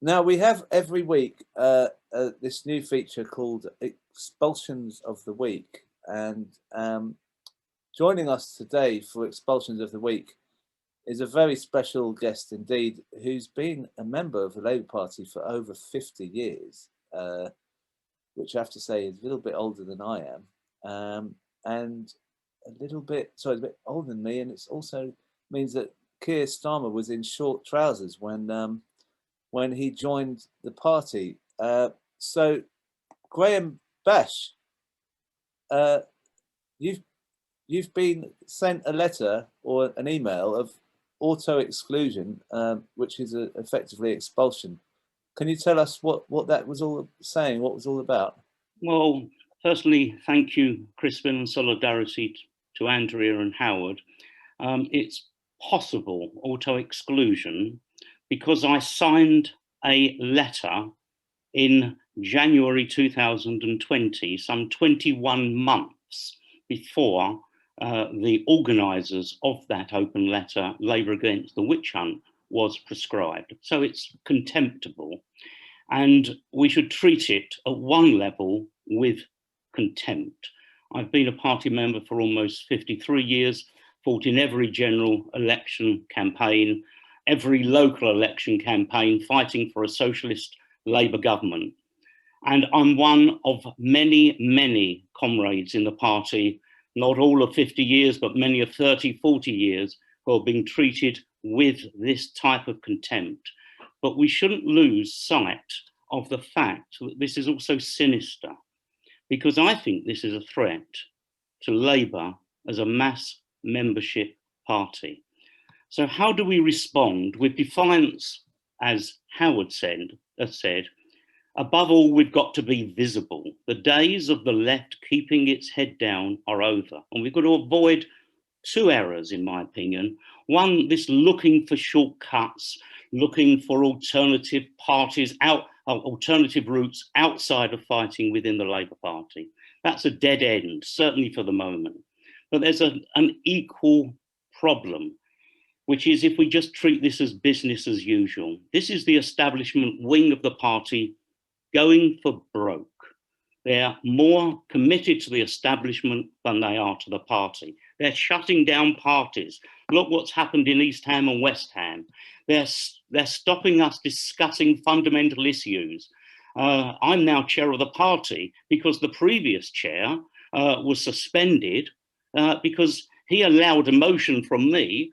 Now we have every week this new feature called Expulsions of the Week, and joining us today for Expulsions of the Week is a very special guest indeed, who's been a member of the Labour Party for over 50 years, which I have to say is a little bit older than I am, and a bit older than me, and it also means that Keir Starmer was in short trousers when he joined the party. So, Graham Bash, you've been sent a letter or an email of auto-exclusion, which is effectively expulsion. Can you tell us what that was all saying, what was all about? Well, firstly, thank you, Crispin, and solidarity to Andrea and Howard. It's possible auto-exclusion because I signed a letter in January 2020, some 21 months before the organisers of that open letter, Labour Against the Witch Hunt, was prescribed. So it's contemptible. And we should treat it at one level with contempt. I've been a party member for almost 53 years, fought in every general election campaign, every local election campaign, fighting for a socialist Labour government. And I'm one of many, many comrades in the party, not all of 50 years, but many of 30, 40 years, who are being treated with this type of contempt. But we shouldn't lose sight of the fact that this is also sinister, because I think this is a threat to Labour as a mass membership party. So how do we respond? With defiance, as Howard said, above all, we've got to be visible. The days of the left keeping its head down are over, and we've got to avoid two errors, in my opinion. One, this looking for shortcuts, looking for alternative parties, alternative routes outside of fighting within the Labour Party. That's a dead end, certainly for the moment. But there's an equal problem, which is if we just treat this as business as usual. This is the establishment wing of the party going for broke. They're more committed to the establishment than they are to the party. They're shutting down parties. Look what's happened in East Ham and West Ham. They're stopping us discussing fundamental issues. I'm now chair of the party because the previous chair was suspended because he allowed a motion from me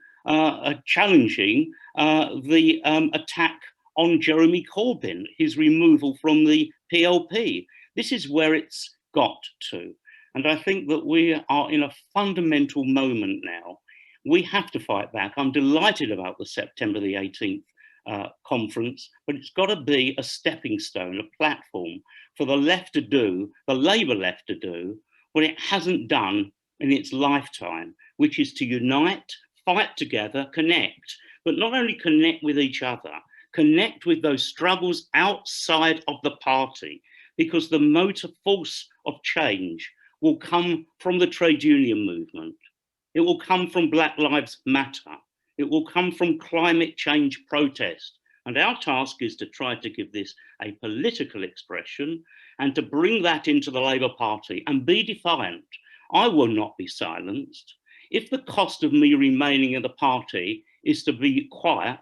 challenging the attack on Jeremy Corbyn, his removal from the PLP. This is where it's got to. And I think that we are in a fundamental moment now. We have to fight back. I'm delighted about the September the 18th conference, but it's got to be a stepping stone, a platform for the left to do, the Labour left to do, what it hasn't done in its lifetime, which is to unite, fight together, connect, but not only connect with each other, connect with those struggles outside of the party, because the motor force of change will come from the trade union movement. It will come from Black Lives Matter. It will come from climate change protest. And our task is to try to give this a political expression and to bring that into the Labour Party and be defiant. I will not be silenced. If the cost of me remaining in the party is to be quiet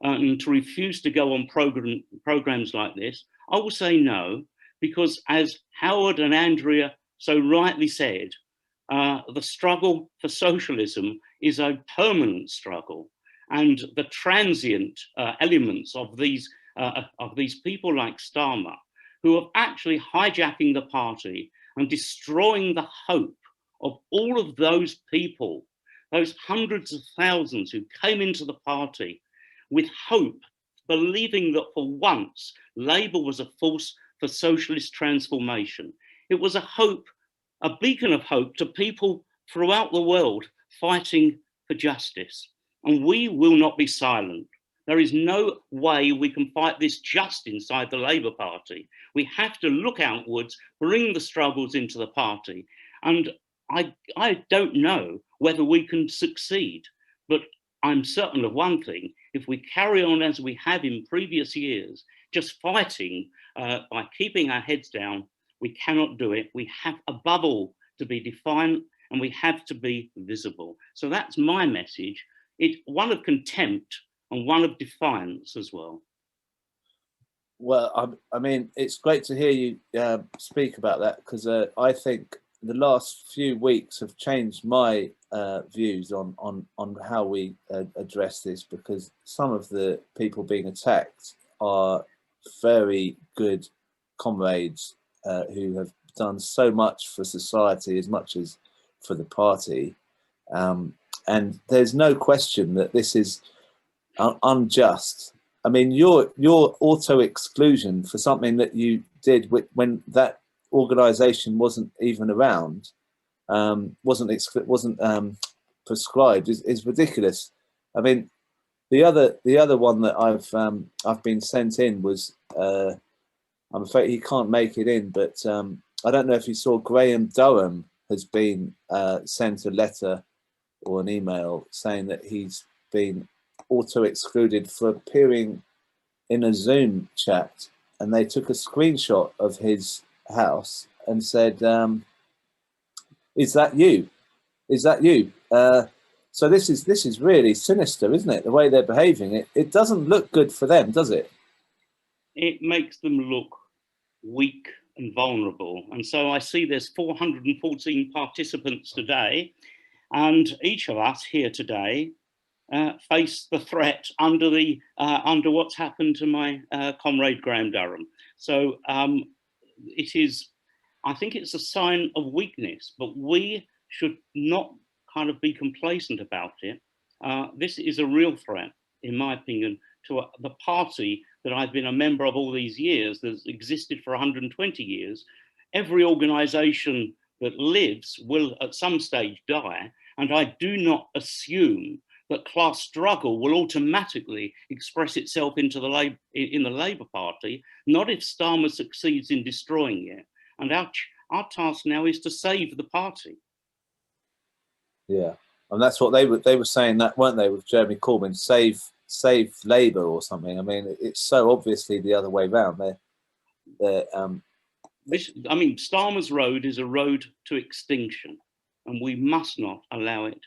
and to refuse to go on programs like this, I will say no, because as Howard and Andrea so rightly said, the struggle for socialism is a permanent struggle, and the transient elements of these people like Starmer, who are actually hijacking the party and destroying the hope of all of those people, those hundreds of thousands who came into the party with hope, believing that for once Labour was a force for socialist transformation. It was a hope, a beacon of hope to people throughout the world fighting for justice. And we will not be silent. There is no way we can fight this just inside the Labour Party. We have to look outwards, bring the struggles into the party. And I don't know whether we can succeed, but I'm certain of one thing. If we carry on as we have in previous years, just fighting by keeping our heads down, we cannot do it. We have, above all, to be defiant, and we have to be visible. So that's my message. It's one of contempt and one of defiance as well. Well, I mean, it's great to hear you speak about that, because I think the last few weeks have changed my views on how we address this, because some of the people being attacked are very good comrades who have done so much for society as much as for the party, and there's no question that this is unjust. I mean, your auto-exclusion for something that you did when that organisation wasn't even around, wasn't prescribed, is ridiculous. I mean, the other one that I've been sent in was, I'm afraid he can't make it in, but I don't know if you saw, Graham Durham has been sent a letter or an email saying that he's been auto-excluded for appearing in a Zoom chat, and they took a screenshot of his house and said, "Is that you? Is that you?" So this is really sinister, isn't it? The way they're behaving, it doesn't look good for them, does it? It makes them look weak and vulnerable. And so I see there's 414 participants today, and each of us here today face the threat under what's happened to my comrade Graham Durham. So it is, I think it's a sign of weakness, but we should not kind of be complacent about it. This is a real threat, in my opinion, to the party that I've been a member of all these years, that's existed for 120 years. Every organisation that lives will at some stage die, and I do not assume that class struggle will automatically express itself into in the Labour Party, not if Starmer succeeds in destroying it. And our task now is to save the party. Yeah, and that's what they were saying, that, weren't they, with Jeremy Corbyn, save Labour or something. I mean, it's so obviously the other way round. I mean, Starmer's road is a road to extinction, and we must not allow it